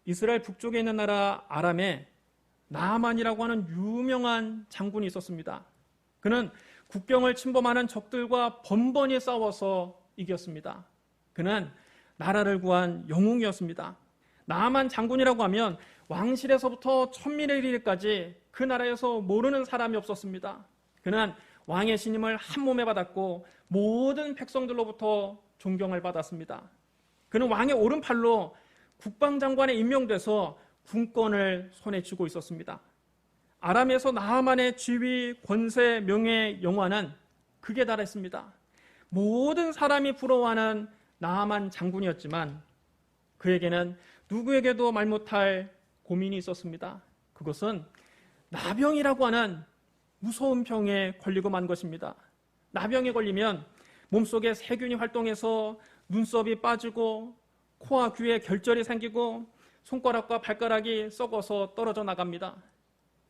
이스라엘 북쪽에 있는 나라 아람에 나아만이라고 하는 유명한 장군이 있었습니다. 그는 국경을 침범하는 적들과 번번이 싸워서 이겼습니다. 그는 나라를 구한 영웅이었습니다. 나아만 장군이라고 하면 왕실에서부터 천민에 이르기까지 그 나라에서 모르는 사람이 없었습니다. 그는 왕의 신임을 한 몸에 받았고 모든 백성들로부터 존경을 받았습니다. 그는 왕의 오른팔로 국방장관에 임명돼서 군권을 손에 쥐고 있었습니다. 아람에서 나아만의 지위, 권세, 명예, 영화는 극에 달했습니다. 모든 사람이 부러워하는 나아만 장군이었지만 그에게는 누구에게도 말 못할 고민이 있었습니다. 그것은 나병이라고 하는 무서운 병에 걸리고 만 것입니다. 나병에 걸리면 몸속에 세균이 활동해서 눈썹이 빠지고 코와 귀에 결절이 생기고 손가락과 발가락이 썩어서 떨어져 나갑니다.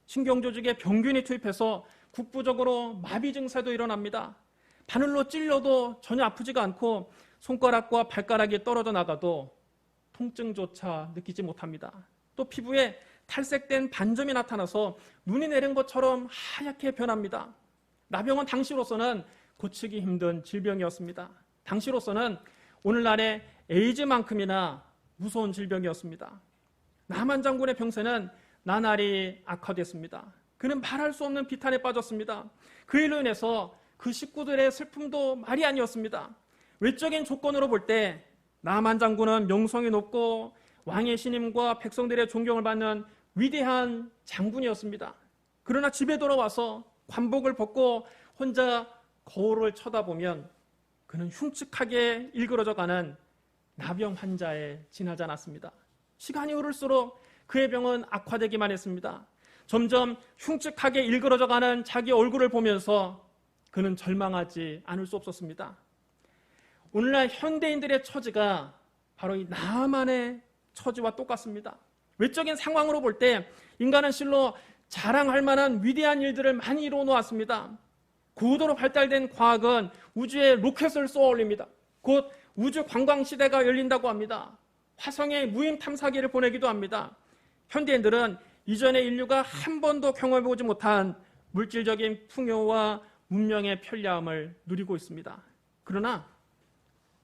신경조직에 병균이 투입해서 국부적으로 마비 증세도 일어납니다. 바늘로 찔려도 전혀 아프지가 않고 손가락과 발가락이 떨어져 나가도 통증조차 느끼지 못합니다. 또 피부에 탈색된 반점이 나타나서 눈이 내린 것처럼 하얗게 변합니다. 나병은 당시로서는 고치기 힘든 질병이었습니다. 당시로서는 오늘날의 에이즈만큼이나 무서운 질병이었습니다. 나아만 장군의 병세는 나날이 악화됐습니다. 그는 말할 수 없는 비탄에 빠졌습니다. 그 일로 인해서 그 식구들의 슬픔도 말이 아니었습니다. 외적인 조건으로 볼 때 나아만 장군은 명성이 높고 왕의 신임과 백성들의 존경을 받는 위대한 장군이었습니다. 그러나 집에 돌아와서 관복을 벗고 혼자 거울을 쳐다보면 그는 흉측하게 일그러져가는 나병 환자에 지나지 않았습니다. 시간이 흐를수록 그의 병은 악화되기만 했습니다. 점점 흉측하게 일그러져가는 자기 얼굴을 보면서 그는 절망하지 않을 수 없었습니다. 오늘날 현대인들의 처지가 바로 이 나아만의 처지와 똑같습니다. 외적인 상황으로 볼 때 인간은 실로 자랑할 만한 위대한 일들을 많이 이루어 놓았습니다. 고도로 발달된 과학은 우주에 로켓을 쏘아 올립니다. 곧 우주 관광 시대가 열린다고 합니다. 화성에 무인 탐사기를 보내기도 합니다. 현대인들은 이전의 인류가 한 번도 경험해보지 못한 물질적인 풍요와 문명의 편리함을 누리고 있습니다. 그러나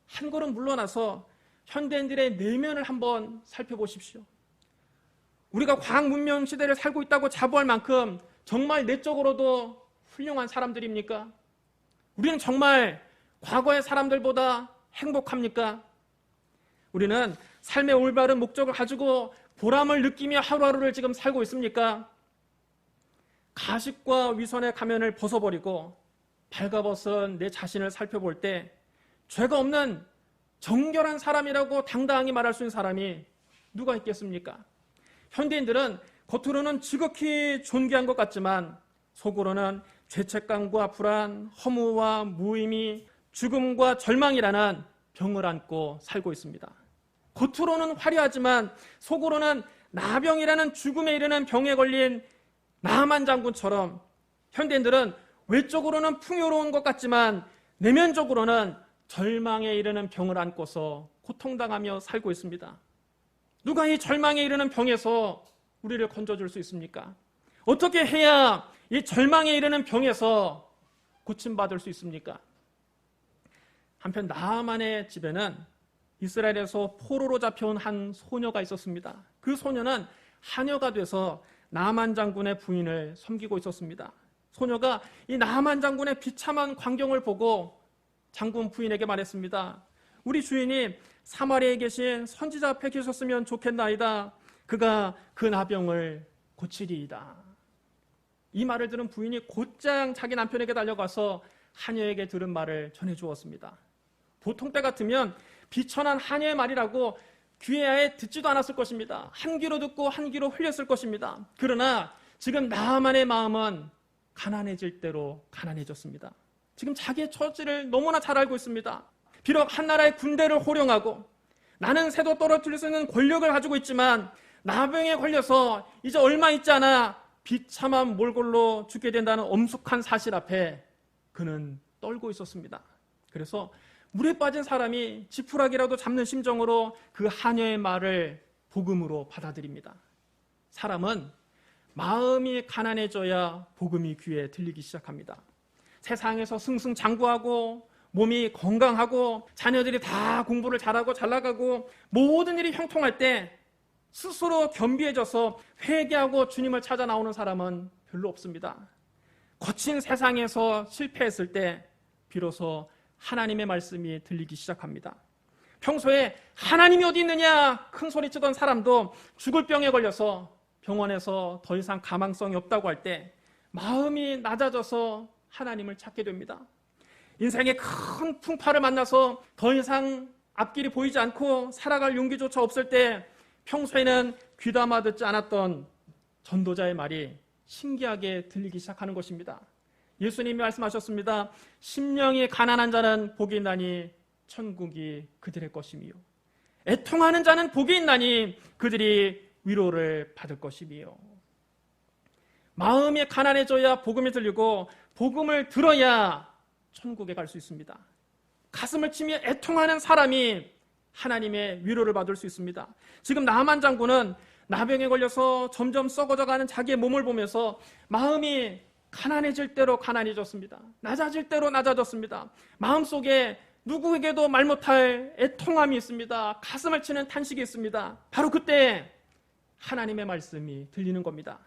한 걸음 물러나서 현대인들의 내면을 한번 살펴보십시오. 우리가 과학 문명 시대를 살고 있다고 자부할 만큼 정말 내적으로도 훌륭한 사람들입니까? 우리는 정말 과거의 사람들보다 행복합니까? 우리는 삶의 올바른 목적을 가지고 보람을 느끼며 하루하루를 지금 살고 있습니까? 가식과 위선의 가면을 벗어버리고 발가벗은 내 자신을 살펴볼 때 죄가 없는 정결한 사람이라고 당당히 말할 수 있는 사람이 누가 있겠습니까? 현대인들은 겉으로는 지극히 존귀한 것 같지만 속으로는 죄책감과 불안, 허무와 무의미, 죽음과 절망이라는 병을 안고 살고 있습니다. 겉으로는 화려하지만 속으로는 나병이라는 죽음에 이르는 병에 걸린 나아만 장군처럼 현대인들은 외적으로는 풍요로운 것 같지만 내면적으로는 절망에 이르는 병을 안고서 고통당하며 살고 있습니다. 누가 이 절망에 이르는 병에서 우리를 건져줄 수 있습니까? 어떻게 해야 이 절망에 이르는 병에서 고침받을 수 있습니까? 한편 나아만의 집에는 이스라엘에서 포로로 잡혀온 한 소녀가 있었습니다. 그 소녀는 하녀가 돼서 나아만 장군의 부인을 섬기고 있었습니다. 소녀가 이 나아만 장군의 비참한 광경을 보고 장군 부인에게 말했습니다. 우리 주인이 사마리아에 계신 선지자 앞에 계셨으면 좋겠나이다. 그가 그 나병을 고치리이다. 이 말을 들은 부인이 곧장 자기 남편에게 달려가서 하녀에게 들은 말을 전해주었습니다. 보통 때 같으면 비천한 하녀의 말이라고 귀에 아예 듣지도 않았을 것입니다. 한 귀로 듣고 한 귀로 흘렸을 것입니다. 그러나 지금 나아만의 마음은 가난해질 대로 가난해졌습니다. 지금 자기의 처지를 너무나 잘 알고 있습니다. 비록 한 나라의 군대를 호령하고 나는 새도 떨어뜨릴 수 있는 권력을 가지고 있지만 나병에 걸려서 이제 얼마 있지 않아 비참한 몰골로 죽게 된다는 엄숙한 사실 앞에 그는 떨고 있었습니다. 그래서 물에 빠진 사람이 지푸라기라도 잡는 심정으로 그 하녀의 말을 복음으로 받아들입니다. 사람은 마음이 가난해져야 복음이 귀에 들리기 시작합니다. 세상에서 승승장구하고 몸이 건강하고 자녀들이 다 공부를 잘하고 잘 나가고 모든 일이 형통할 때 스스로 겸비해져서 회개하고 주님을 찾아 나오는 사람은 별로 없습니다. 거친 세상에서 실패했을 때 비로소 하나님의 말씀이 들리기 시작합니다. 평소에 하나님이 어디 있느냐 큰 소리치던 사람도 죽을 병에 걸려서 병원에서 더 이상 가망성이 없다고 할 때 마음이 낮아져서 하나님을 찾게 됩니다. 인생의 큰 풍파를 만나서 더 이상 앞길이 보이지 않고 살아갈 용기조차 없을 때 평소에는 귀담아 듣지 않았던 전도자의 말이 신기하게 들리기 시작하는 것입니다. 예수님이 말씀하셨습니다. 심령이 가난한 자는 복이 있나니 천국이 그들의 것이며 애통하는 자는 복이 있나니 그들이 위로를 받을 것이며 마음이 가난해져야 복음이 들리고 복음을 들어야 천국에 갈 수 있습니다. 가슴을 치며 애통하는 사람이 하나님의 위로를 받을 수 있습니다. 지금 나만 장군은 나병에 걸려서 점점 썩어져가는 자기의 몸을 보면서 마음이 가난해질 대로 가난해졌습니다. 낮아질 대로 낮아졌습니다. 마음속에 누구에게도 말 못할 애통함이 있습니다. 가슴을 치는 탄식이 있습니다. 바로 그때 하나님의 말씀이 들리는 겁니다.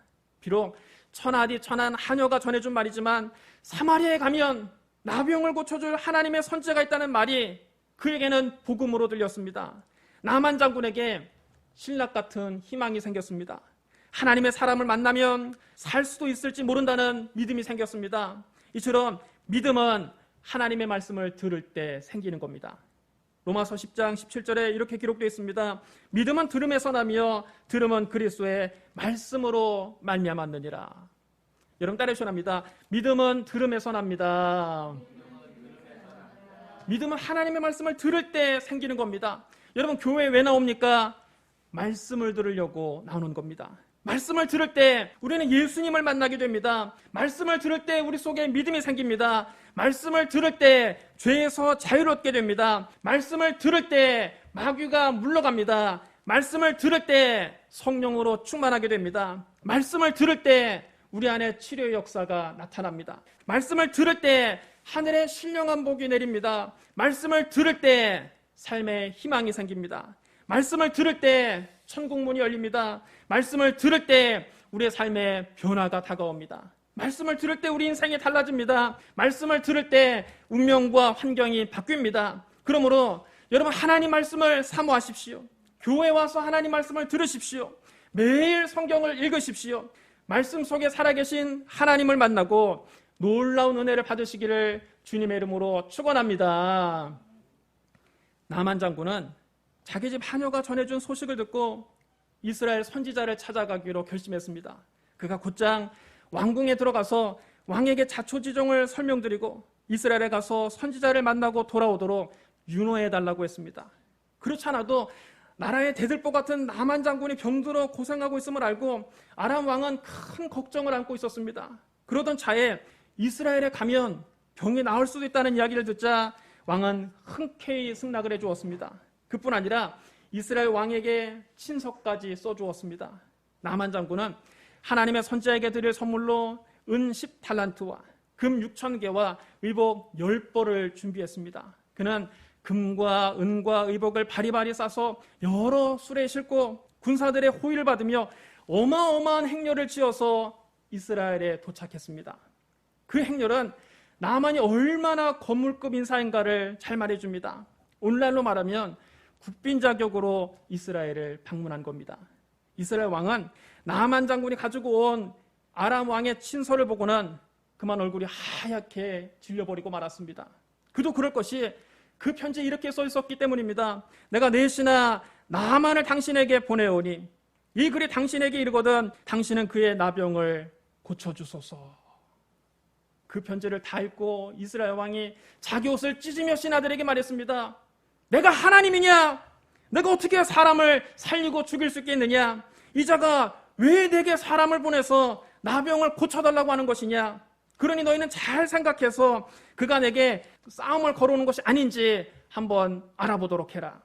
비록 천하디 천한 하녀가 전해준 말이지만 사마리아에 가면 나병을 고쳐줄 하나님의 선지자가 있다는 말이 그에게는 복음으로 들렸습니다. 나만 장군에게 신락 같은 희망이 생겼습니다. 하나님의 사람을 만나면 살 수도 있을지 모른다는 믿음이 생겼습니다. 이처럼 믿음은 하나님의 말씀을 들을 때 생기는 겁니다. 로마서 10장 17절에 이렇게 기록되어 있습니다. 믿음은 들음에서 나며 들음은 그리스도의 말씀으로 말미암았느니라. 여러분 따라해 주시랍니다. 믿음은 들음에서 납니다. 믿음은 하나님의 말씀을 들을 때 생기는 겁니다. 여러분 교회에 왜 나옵니까? 말씀을 들으려고 나오는 겁니다. 말씀을 들을 때 우리는 예수님을 만나게 됩니다. 말씀을 들을 때 우리 속에 믿음이 생깁니다. 말씀을 들을 때 죄에서 자유롭게 됩니다. 말씀을 들을 때 마귀가 물러갑니다. 말씀을 들을 때 성령으로 충만하게 됩니다. 말씀을 들을 때 우리 안에 치료의 역사가 나타납니다. 말씀을 들을 때 하늘에 신령한 복이 내립니다. 말씀을 들을 때 삶에 희망이 생깁니다. 말씀을 들을 때 천국문이 열립니다. 말씀을 들을 때 우리의 삶에 변화가 다가옵니다. 말씀을 들을 때 우리 인생이 달라집니다. 말씀을 들을 때 운명과 환경이 바뀝니다. 그러므로 여러분 하나님 말씀을 사모하십시오. 교회 와서 하나님 말씀을 들으십시오. 매일 성경을 읽으십시오. 말씀 속에 살아계신 하나님을 만나고 놀라운 은혜를 받으시기를 주님의 이름으로 축원합니다. 나만 장군은 자기 집 하녀가 전해준 소식을 듣고 이스라엘 선지자를 찾아가기로 결심했습니다. 그가 곧장 왕궁에 들어가서 왕에게 자초지종을 설명드리고 이스라엘에 가서 선지자를 만나고 돌아오도록 윤호해달라고 했습니다. 그렇지 않아도 나라의 대들보 같은 나만 장군이 병들어 고생하고 있음을 알고 아람 왕은 큰 걱정을 안고 있었습니다. 그러던 차에 이스라엘에 가면 병이 나을 수도 있다는 이야기를 듣자 왕은 흔쾌히 승낙을 해주었습니다. 그뿐 아니라 이스라엘 왕에게 친서까지 써주었습니다. 나만 장군은 하나님의 선지자에게 드릴 선물로 은 10달란트와 금 6,000개와 의복 10벌을 준비했습니다. 그는 금과 은과 의복을 바리바리 싸서 여러 수레에 싣고 군사들의 호의를 받으며 어마어마한 행렬을 지어서 이스라엘에 도착했습니다. 그 행렬은 나만이 얼마나 거물급 인사인가를 잘 말해줍니다. 오늘날로 말하면 국빈 자격으로 이스라엘을 방문한 겁니다. 이스라엘 왕은 나만 장군이 가지고 온 아람 왕의 친서를 보고는 그만 얼굴이 하얗게 질려버리고 말았습니다. 그도 그럴 것이 그 편지에 이렇게 써 있었기 때문입니다. 내가 넷이나 나만을 당신에게 보내오니 이 글이 당신에게 이르거든 당신은 그의 나병을 고쳐주소서. 그 편지를 다 읽고 이스라엘 왕이 자기 옷을 찢으며 신하들에게 말했습니다. 내가 하나님이냐? 내가 어떻게 사람을 살리고 죽일 수 있겠느냐? 이 자가 왜 내게 사람을 보내서 나병을 고쳐달라고 하는 것이냐? 그러니 너희는 잘 생각해서 그가 내게 싸움을 걸어오는 것이 아닌지 한번 알아보도록 해라.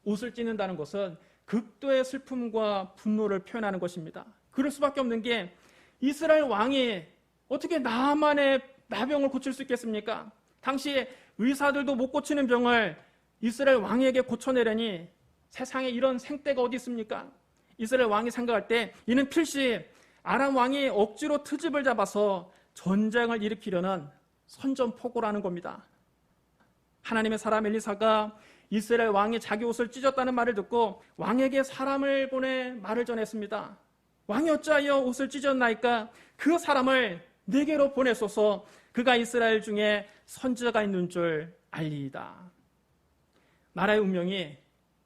옷을 찢는다는 것은 극도의 슬픔과 분노를 표현하는 것입니다. 그럴 수밖에 없는 게 이스라엘 왕이 어떻게 나만의 나병을 고칠 수 있겠습니까? 당시에 의사들도 못 고치는 병을 이스라엘 왕에게 고쳐내려니 세상에 이런 생떼가 어디 있습니까? 이스라엘 왕이 생각할 때 이는 필시 아람 왕이 억지로 트집을 잡아서 전쟁을 일으키려는 선전포고라는 겁니다. 하나님의 사람 엘리사가 이스라엘 왕이 자기 옷을 찢었다는 말을 듣고 왕에게 사람을 보내 말을 전했습니다. 왕이 어찌하여 옷을 찢었나이까? 그 사람을 내게로 보내소서. 그가 이스라엘 중에 선지자가 있는 줄 알리이다. 나라의 운명이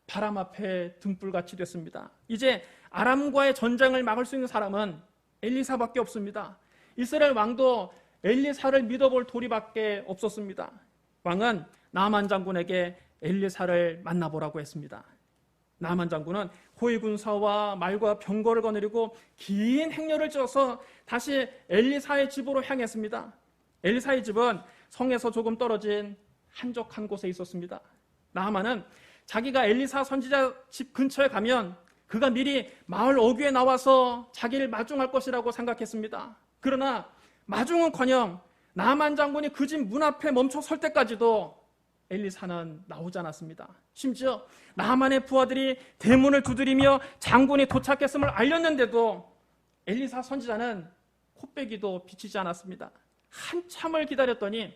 바람 앞에 등불같이 됐습니다. 이제 아람과의 전쟁을 막을 수 있는 사람은 엘리사밖에 없습니다. 이스라엘 왕도 엘리사를 믿어볼 도리밖에 없었습니다. 왕은 나만 장군에게 엘리사를 만나보라고 했습니다. 나만 장군은 호위 군사와 말과 병거를 거느리고 긴 행렬을 지어서 다시 엘리사의 집으로 향했습니다. 엘리사의 집은 성에서 조금 떨어진 한적한 곳에 있었습니다. 나만은 자기가 엘리사 선지자 집 근처에 가면 그가 미리 마을 어귀에 나와서 자기를 마중할 것이라고 생각했습니다. 그러나 마중은커녕 나만 장군이 그 집 문 앞에 멈춰 설 때까지도 엘리사는 나오지 않았습니다. 심지어 나만의 부하들이 대문을 두드리며 장군이 도착했음을 알렸는데도 엘리사 선지자는 코빼기도 비치지 않았습니다. 한참을 기다렸더니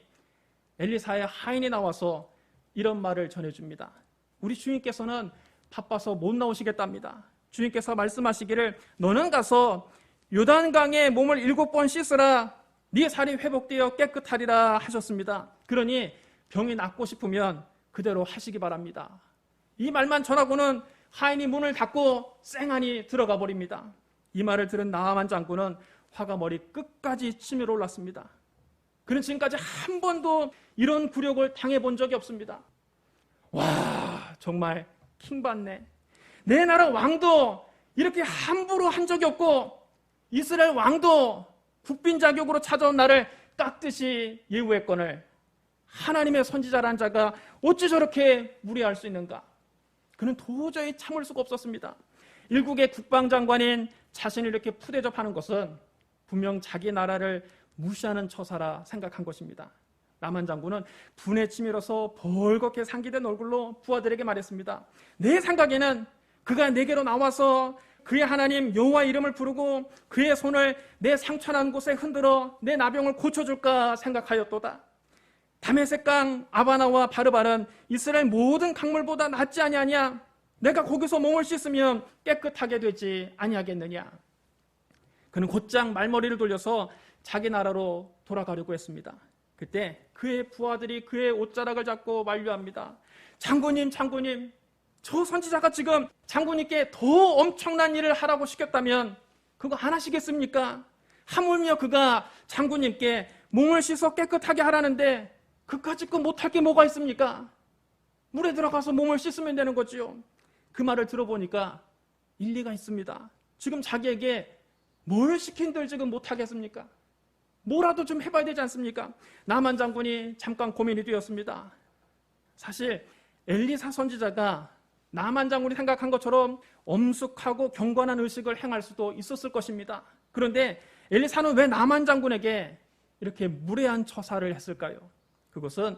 엘리사의 하인이 나와서 이런 말을 전해줍니다. 우리 주인께서는 바빠서 못 나오시겠답니다. 주인께서 말씀하시기를 너는 가서 요단강에 몸을 7번 씻으라. 네 살이 회복되어 깨끗하리라 하셨습니다. 그러니 병이 낫고 싶으면 그대로 하시기 바랍니다. 이 말만 전하고는 하인이 문을 닫고 쌩하니 들어가 버립니다. 이 말을 들은 나아만 장군은 화가 머리 끝까지 치밀어 올랐습니다. 그는 지금까지 한 번도 이런 굴욕을 당해본 적이 없습니다. 와, 정말 킹받네. 내 나라 왕도 이렇게 함부로 한 적이 없고 이스라엘 왕도 국빈 자격으로 찾아온 나를 깍듯이 예우했거늘 하나님의 선지자라는 자가 어찌 저렇게 무례할 수 있는가? 그는 도저히 참을 수가 없었습니다. 일국의 국방장관인 자신을 이렇게 푸대접하는 것은 분명 자기 나라를 무시하는 처사라 생각한 것입니다. 나만 장군은 분에 치밀어서 벌겋게 상기된 얼굴로 부하들에게 말했습니다. 내 생각에는 그가 내게로 나와서 그의 하나님 여호와 이름을 부르고 그의 손을 내 상처난 곳에 흔들어 내 나병을 고쳐줄까 생각하였도다. 다메섹강 아바나와 바르바는 이스라엘 모든 강물보다 낫지 아니하냐? 내가 거기서 몸을 씻으면 깨끗하게 되지 아니하겠느냐? 그는 곧장 말머리를 돌려서 자기 나라로 돌아가려고 했습니다. 그때 그의 부하들이 그의 옷자락을 잡고 만류합니다. 장군님, 장군님, 저 선지자가 지금 장군님께 더 엄청난 일을 하라고 시켰다면 그거 안 하시겠습니까? 하물며 그가 장군님께 몸을 씻어 깨끗하게 하라는데 그까짓 거 못할 게 뭐가 있습니까? 물에 들어가서 몸을 씻으면 되는 거지요. 그 말을 들어보니까 일리가 있습니다. 지금 자기에게 뭘 시킨들 지금 못하겠습니까? 뭐라도 좀 해봐야 되지 않습니까? 나만 장군이 잠깐 고민이 되었습니다. 사실 엘리사 선지자가 나만 장군이 생각한 것처럼 엄숙하고 경건한 의식을 행할 수도 있었을 것입니다. 그런데 엘리사는 왜 나만 장군에게 이렇게 무례한 처사를 했을까요? 그것은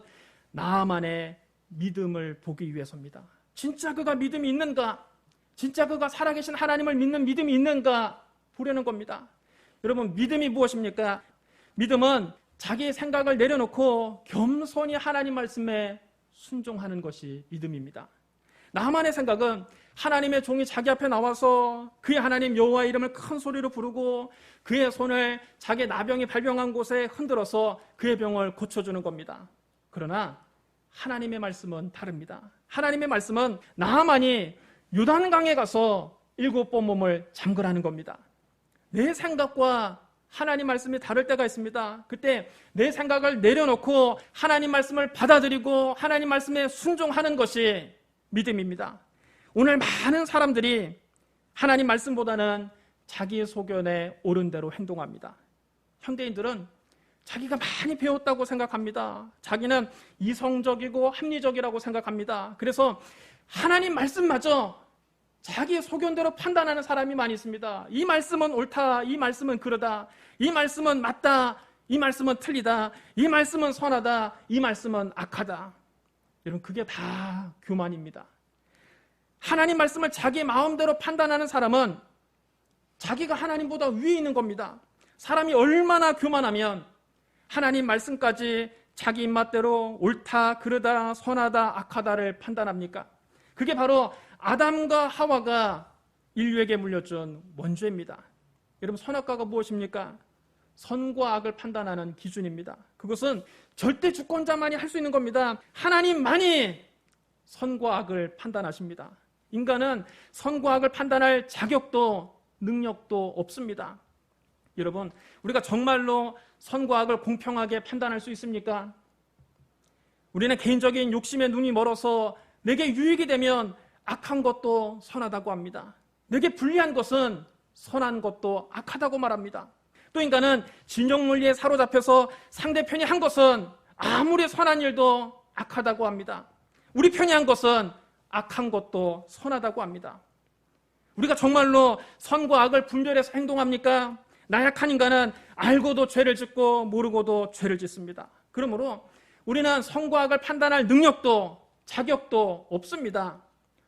나만의 믿음을 보기 위해서입니다. 진짜 그가 믿음이 있는가? 진짜 그가 살아계신 하나님을 믿는 믿음이 있는가? 보려는 겁니다. 여러분, 믿음이 무엇입니까? 믿음은 자기의 생각을 내려놓고 겸손히 하나님 말씀에 순종하는 것이 믿음입니다. 나만의 생각은 하나님의 종이 자기 앞에 나와서 그의 하나님 여호와 이름을 큰 소리로 부르고 그의 손을 자기 나병이 발병한 곳에 흔들어서 그의 병을 고쳐주는 겁니다. 그러나 하나님의 말씀은 다릅니다. 하나님의 말씀은 나만이 요단강에 가서 7번 몸을 잠그라는 겁니다. 내 생각과 하나님 말씀이 다를 때가 있습니다. 그때 내 생각을 내려놓고 하나님 말씀을 받아들이고 하나님 말씀에 순종하는 것이 믿음입니다. 오늘 많은 사람들이 하나님 말씀보다는 자기 소견에 옳은 대로 행동합니다. 현대인들은 자기가 많이 배웠다고 생각합니다. 자기는 이성적이고 합리적이라고 생각합니다. 그래서 하나님 말씀마저 자기 소견대로 판단하는 사람이 많이 있습니다. 이 말씀은 옳다, 이 말씀은 그러다, 이 말씀은 맞다, 이 말씀은 틀리다, 이 말씀은 선하다, 이 말씀은 악하다. 여러분, 그게 다 교만입니다. 하나님 말씀을 자기 마음대로 판단하는 사람은 자기가 하나님보다 위에 있는 겁니다. 사람이 얼마나 교만하면 하나님 말씀까지 자기 입맛대로 옳다, 그러다, 선하다, 악하다를 판단합니까? 그게 바로 아담과 하와가 인류에게 물려준 원죄입니다. 여러분, 선악과가 무엇입니까? 선과 악을 판단하는 기준입니다. 그것은 절대 주권자만이 할 수 있는 겁니다. 하나님만이 선과 악을 판단하십니다. 인간은 선과 악을 판단할 자격도 능력도 없습니다. 여러분, 우리가 정말로 선과 악을 공평하게 판단할 수 있습니까? 우리는 개인적인 욕심에 눈이 멀어서 내게 유익이 되면 악한 것도 선하다고 합니다. 내게 불리한 것은 선한 것도 악하다고 말합니다. 또 인간은 진영논리에 사로잡혀서 상대편이 한 것은 아무리 선한 일도 악하다고 합니다. 우리 편이 한 것은 악한 것도 선하다고 합니다. 우리가 정말로 선과 악을 분별해서 행동합니까? 나약한 인간은 알고도 죄를 짓고 모르고도 죄를 짓습니다. 그러므로 우리는 선과 악을 판단할 능력도 자격도 없습니다.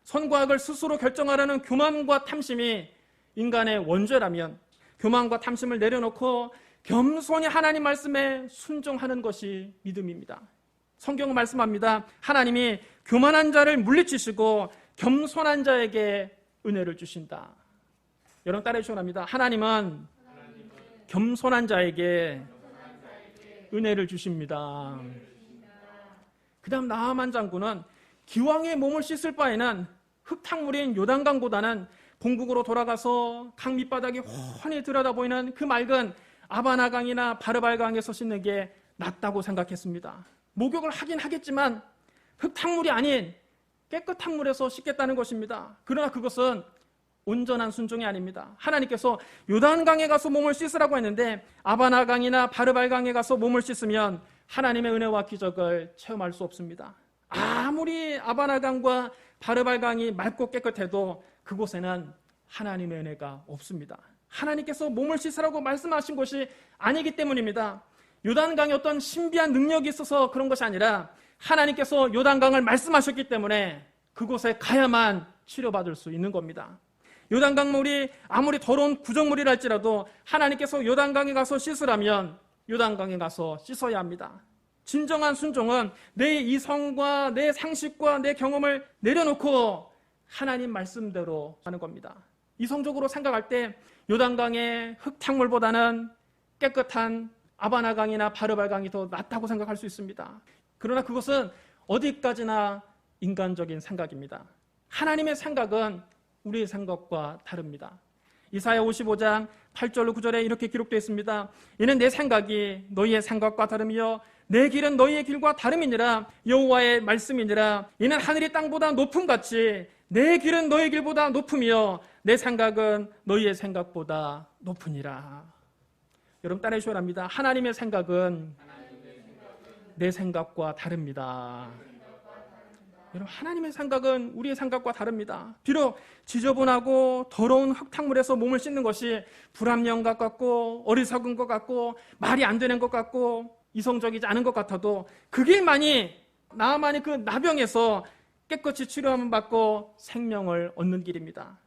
선과 악을 스스로 결정하려는 교만과 탐심이 인간의 원죄라면 교만과 탐심을 내려놓고 겸손히 하나님 말씀에 순종하는 것이 믿음입니다. 성경은 말씀합니다. 하나님이 교만한 자를 물리치시고 겸손한 자에게 은혜를 주신다. 여러분 따라해 주시기 바랍니다. 하나님은 겸손한 자에게 은혜를 주십니다. 그 다음 나하만 장군은 기왕에 몸을 씻을 바에는 흙탕물인 요단강보다는 본국으로 돌아가서 강 밑바닥이 훤히 들여다보이는 그 맑은 아바나강이나 바르발강에서 씻는 게 낫다고 생각했습니다. 목욕을 하긴 하겠지만 흙탕물이 아닌 깨끗한 물에서 씻겠다는 것입니다. 그러나 그것은 온전한 순종이 아닙니다. 하나님께서 요단강에 가서 몸을 씻으라고 했는데 아바나강이나 바르발강에 가서 몸을 씻으면 하나님의 은혜와 기적을 체험할 수 없습니다. 아무리 아바나강과 바르발강이 맑고 깨끗해도 그곳에는 하나님의 은혜가 없습니다. 하나님께서 몸을 씻으라고 말씀하신 것이 아니기 때문입니다. 요단강에 어떤 신비한 능력이 있어서 그런 것이 아니라 하나님께서 요단강을 말씀하셨기 때문에 그곳에 가야만 치료받을 수 있는 겁니다. 요단강물이 아무리 더러운 구정물이라 할지라도 하나님께서 요단강에 가서 씻으라면 요단강에 가서 씻어야 합니다. 진정한 순종은 내 이성과 내 상식과 내 경험을 내려놓고 하나님 말씀대로 하는 겁니다. 이성적으로 생각할 때 요단강의 흙탕물보다는 깨끗한 아바나강이나 바르발강이 더 낫다고 생각할 수 있습니다. 그러나 그것은 어디까지나 인간적인 생각입니다. 하나님의 생각은 우리의 생각과 다릅니다. 이사야 55장 8절로 9절에 이렇게 기록되어 있습니다. 이는 내 생각이 너희의 생각과 다름이요 내 길은 너희의 길과 다름이니라. 여호와의 말씀이니라. 이는 하늘이 땅보다 높음같이 내 길은 너희 길보다 높으며 내 생각은 너희의 생각보다 높으니라. 여러분 따라해 주셔야 합니다. 하나님의 생각은 내 생각과 다릅니다. 여러분, 하나님의 생각은 우리의 생각과 다릅니다. 비록 지저분하고 더러운 흙탕물에서 몸을 씻는 것이 불합리한 것 같고 어리석은 것 같고 말이 안 되는 것 같고 이성적이지 않은 것 같아도 그 길만이 나만이 그 나병에서 깨끗이 치료함을 받고 생명을 얻는 길입니다.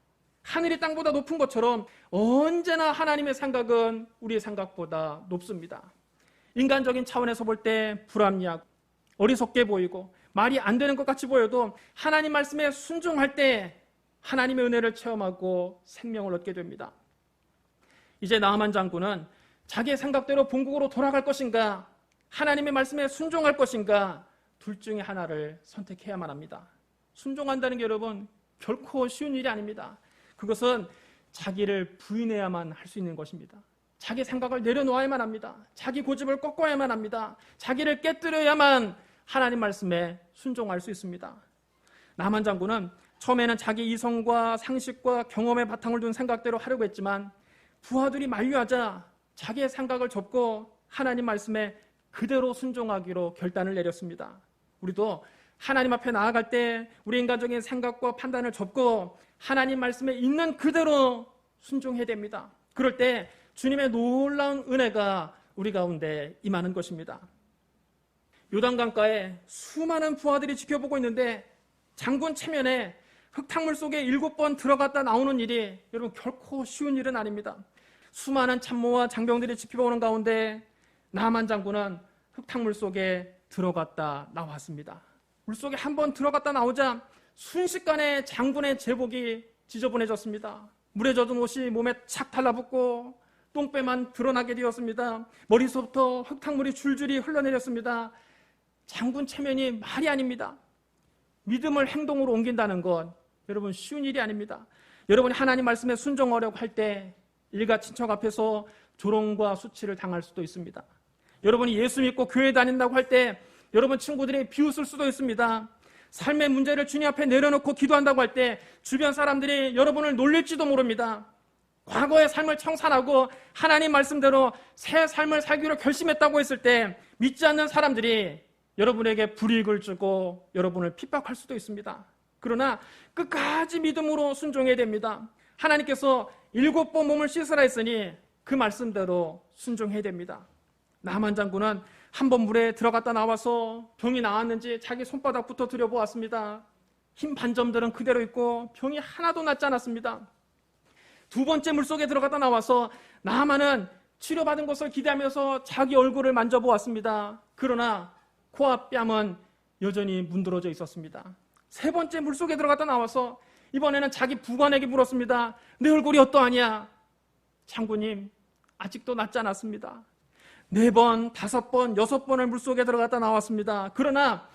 하늘이 땅보다 높은 것처럼 언제나 하나님의 생각은 우리의 생각보다 높습니다. 인간적인 차원에서 볼 때 불합리하고 어리석게 보이고 말이 안 되는 것 같이 보여도 하나님 말씀에 순종할 때 하나님의 은혜를 체험하고 생명을 얻게 됩니다. 이제 나하만 장군은 자기의 생각대로 본국으로 돌아갈 것인가 하나님의 말씀에 순종할 것인가 둘 중에 하나를 선택해야만 합니다. 순종한다는 게 여러분 결코 쉬운 일이 아닙니다. 그것은 자기를 부인해야만 할 수 있는 것입니다. 자기 생각을 내려놓아야만 합니다. 자기 고집을 꺾어야만 합니다. 자기를 깨뜨려야만 하나님 말씀에 순종할 수 있습니다. 나하만 장군은 처음에는 자기 이성과 상식과 경험의 바탕을 둔 생각대로 하려고 했지만 부하들이 만류하자 자기의 생각을 접고 하나님 말씀에 그대로 순종하기로 결단을 내렸습니다. 우리도 하나님 앞에 나아갈 때 우리 인간적인 생각과 판단을 접고 하나님 말씀에 있는 그대로 순종해야 됩니다. 그럴 때 주님의 놀라운 은혜가 우리 가운데 임하는 것입니다. 요단강가에 수많은 부하들이 지켜보고 있는데 장군 체면에 흙탕물 속에 7번 들어갔다 나오는 일이 여러분 결코 쉬운 일은 아닙니다. 수많은 참모와 장병들이 지켜보는 가운데 나만 장군은 흙탕물 속에 들어갔다 나왔습니다. 물속에 한번 들어갔다 나오자 순식간에 장군의 제복이 지저분해졌습니다. 물에 젖은 옷이 몸에 착 달라붙고 똥배만 드러나게 되었습니다. 머리서부터 흙탕물이 줄줄이 흘러내렸습니다. 장군 체면이 말이 아닙니다. 믿음을 행동으로 옮긴다는 건 여러분 쉬운 일이 아닙니다. 여러분이 하나님 말씀에 순종하려고 할 때 일가 친척 앞에서 조롱과 수치를 당할 수도 있습니다. 여러분이 예수 믿고 교회 다닌다고 할 때 여러분 친구들이 비웃을 수도 있습니다. 삶의 문제를 주님 앞에 내려놓고 기도한다고 할 때 주변 사람들이 여러분을 놀릴지도 모릅니다. 과거의 삶을 청산하고 하나님 말씀대로 새 삶을 살기로 결심했다고 했을 때 믿지 않는 사람들이 여러분에게 불이익을 주고 여러분을 핍박할 수도 있습니다. 그러나 끝까지 믿음으로 순종해야 됩니다. 하나님께서 7번 몸을 씻으라 했으니 그 말씀대로 순종해야 됩니다. 나만 장군은 한 번 물에 들어갔다 나와서 병이 나았는지 자기 손바닥부터 들여보았습니다. 흰 반점들은 그대로 있고 병이 하나도 낫지 않았습니다. 2번째 물속에 들어갔다 나와서 나만은 치료받은 것을 기대하면서 자기 얼굴을 만져보았습니다. 그러나 코와 뺨은 여전히 문드러져 있었습니다. 3번째 물속에 들어갔다 나와서 이번에는 자기 부관에게 물었습니다. 내 얼굴이 어떠하냐? 장군님, 아직도 낫지 않았습니다. 4번, 5번, 6번을 물속에 들어갔다 나왔습니다. 그러나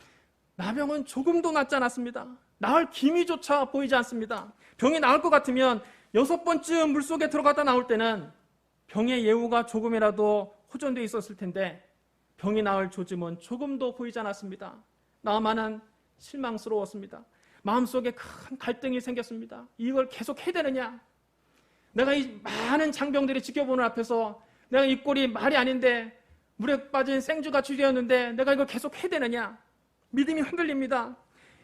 나병은 조금도 낫지 않았습니다. 나을 기미조차 보이지 않습니다. 병이 나을 것 같으면 6번쯤 물속에 들어갔다 나올 때는 병의 예후가 조금이라도 호전되어 있었을 텐데 병이 나을 조짐은 조금도 보이지 않았습니다. 나만은 실망스러웠습니다. 마음속에 큰 갈등이 생겼습니다. 이걸 계속 해야 되느냐? 내가 이 많은 장병들이 지켜보는 앞에서 내가 이 꼴이 말이 아닌데 물에 빠진 생쥐같이 되었는데 내가 이걸 계속 해야 되느냐? 믿음이 흔들립니다.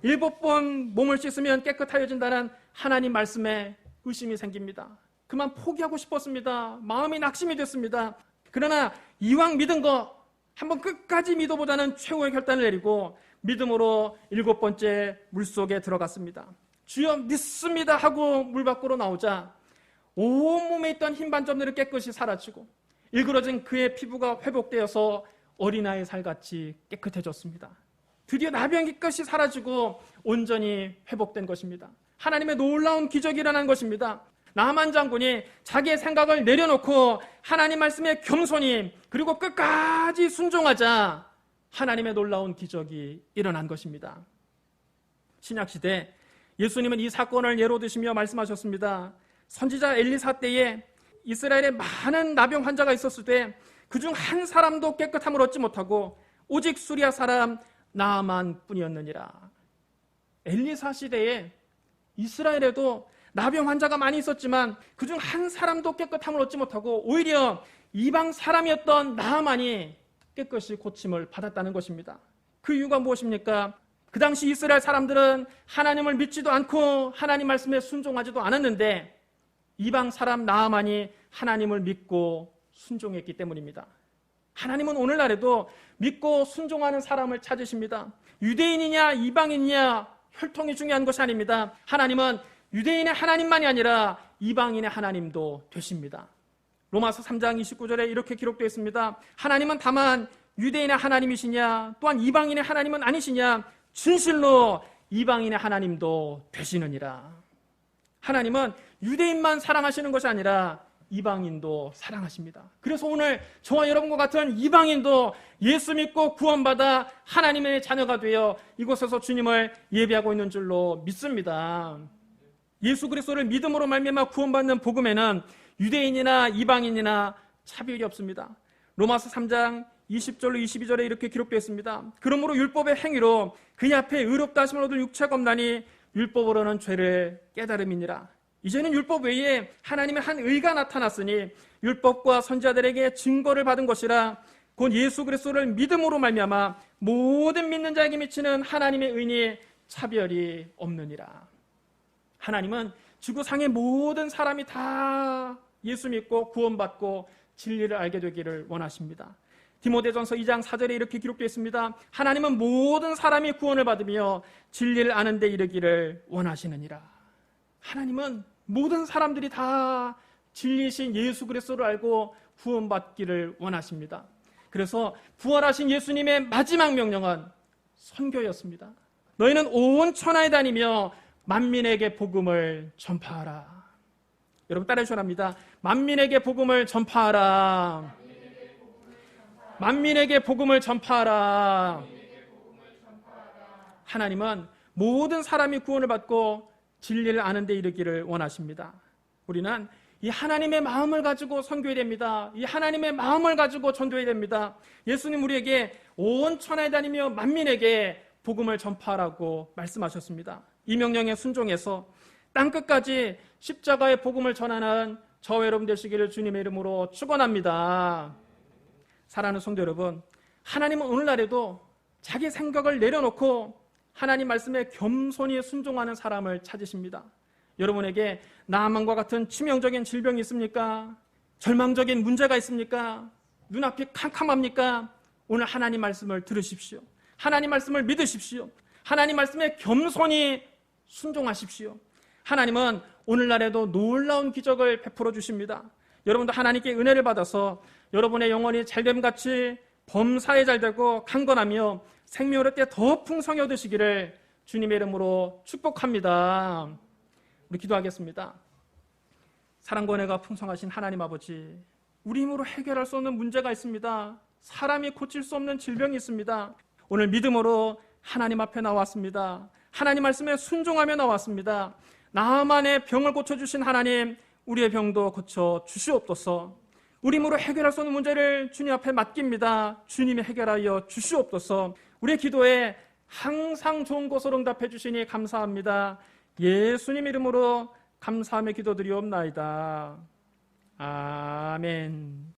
7번 몸을 씻으면 깨끗하여진다는 하나님 말씀에 의심이 생깁니다. 그만 포기하고 싶었습니다. 마음이 낙심이 됐습니다. 그러나 이왕 믿은 거 한번 끝까지 믿어보자는 최후의 결단을 내리고 믿음으로 7번째 물속에 들어갔습니다. 주여 믿습니다 하고 물 밖으로 나오자 온몸에 있던 흰 반점들이 깨끗이 사라지고 일그러진 그의 피부가 회복되어서 어린아이 살같이 깨끗해졌습니다. 드디어 나병이 깨끗이 사라지고 온전히 회복된 것입니다. 하나님의 놀라운 기적이 일어난 것입니다. 나만 장군이 자기의 생각을 내려놓고 하나님 말씀에 겸손히 그리고 끝까지 순종하자 하나님의 놀라운 기적이 일어난 것입니다. 신약시대 예수님은 이 사건을 예로 드시며 말씀하셨습니다. 선지자 엘리사 때에 이스라엘에 많은 나병 환자가 있었을 때 그중 한 사람도 깨끗함을 얻지 못하고 오직 수리아 사람 나아만 뿐이었느니라. 엘리사 시대에 이스라엘에도 나병 환자가 많이 있었지만 그중 한 사람도 깨끗함을 얻지 못하고 오히려 이방 사람이었던 나아만이 깨끗이 고침을 받았다는 것입니다. 그 이유가 무엇입니까? 그 당시 이스라엘 사람들은 하나님을 믿지도 않고 하나님 말씀에 순종하지도 않았는데 이방 사람 나아만이 하나님을 믿고 순종했기 때문입니다. 하나님은 오늘날에도 믿고 순종하는 사람을 찾으십니다. 유대인이냐 이방인이냐 혈통이 중요한 것이 아닙니다. 하나님은 유대인의 하나님만이 아니라 이방인의 하나님도 되십니다. 로마서 3장 29절에 이렇게 기록되어 있습니다. 하나님은 다만 유대인의 하나님이시냐 또한 이방인의 하나님은 아니시냐 진실로 이방인의 하나님도 되시느니라. 하나님은 유대인만 사랑하시는 것이 아니라 이방인도 사랑하십니다. 그래서 오늘 저와 여러분과 같은 이방인도 예수 믿고 구원받아 하나님의 자녀가 되어 이곳에서 주님을 예배하고 있는 줄로 믿습니다. 예수 그리스도를 믿음으로 말미암아 구원받는 복음에는 유대인이나 이방인이나 차별이 없습니다. 로마서 3장 20절로 22절에 이렇게 기록되어 있습니다. 그러므로 율법의 행위로 그의 앞에 의롭다 하심을 얻을 육체가 없나니 율법으로는 죄를 깨달음이니라. 이제는 율법 외에 하나님의 한 의가 나타났으니 율법과 선지자들에게 증거를 받은 것이라 곧 예수 그리스도를 믿음으로 말미암아 모든 믿는 자에게 미치는 하나님의 은혜에 차별이 없느니라. 하나님은 지구상의 모든 사람이 다 예수 믿고 구원받고 진리를 알게 되기를 원하십니다. 디모데전서 2장 4절에 이렇게 기록되어 있습니다. 하나님은 모든 사람이 구원을 받으며 진리를 아는 데 이르기를 원하시느니라. 하나님은 모든 사람들이 다 진리신 예수 그리스도를 알고 구원받기를 원하십니다. 그래서 부활하신 예수님의 마지막 명령은 선교였습니다. 너희는 온 천하에 다니며 만민에게 복음을 전파하라. 여러분 따라해 주셔야 합니다. 만민에게 복음을 전파하라. 만민에게 복음을 전파하라. 하나님은 모든 사람이 구원을 받고 진리를 아는 데 이르기를 원하십니다. 우리는 이 하나님의 마음을 가지고 선교해야 됩니다. 이 하나님의 마음을 가지고 전도해야 됩니다. 예수님 우리에게 온 천하에 다니며 만민에게 복음을 전파하라고 말씀하셨습니다. 이 명령에 순종해서 땅끝까지 십자가의 복음을 전하는 저와 여러분 되시기를 주님의 이름으로 축원합니다. 사랑하는 성도 여러분, 하나님은 오늘날에도 자기 생각을 내려놓고 하나님 말씀에 겸손히 순종하는 사람을 찾으십니다. 여러분에게 나만과 같은 치명적인 질병이 있습니까? 절망적인 문제가 있습니까? 눈앞이 캄캄합니까? 오늘 하나님 말씀을 들으십시오. 하나님 말씀을 믿으십시오. 하나님 말씀에 겸손히 순종하십시오. 하나님은 오늘날에도 놀라운 기적을 베풀어 주십니다. 여러분도 하나님께 은혜를 받아서 여러분의 영혼이 잘됨같이 범사에 잘되고 강건하며 생명을 때 더 풍성히 얻으시기를 주님의 이름으로 축복합니다. 우리 기도하겠습니다. 사랑과 은혜가 풍성하신 하나님 아버지, 우리 힘으로 해결할 수 없는 문제가 있습니다. 사람이 고칠 수 없는 질병이 있습니다. 오늘 믿음으로 하나님 앞에 나왔습니다. 하나님 말씀에 순종하며 나왔습니다. 나만의 병을 고쳐주신 하나님, 우리의 병도 고쳐 주시옵소서. 우리 힘으로 해결할 수 없는 문제를 주님 앞에 맡깁니다. 주님이 해결하여 주시옵소서. 우리의 기도에 항상 좋은 것으로 응답해 주시니 감사합니다. 예수님 이름으로 감사하며 기도드리옵나이다. 아멘.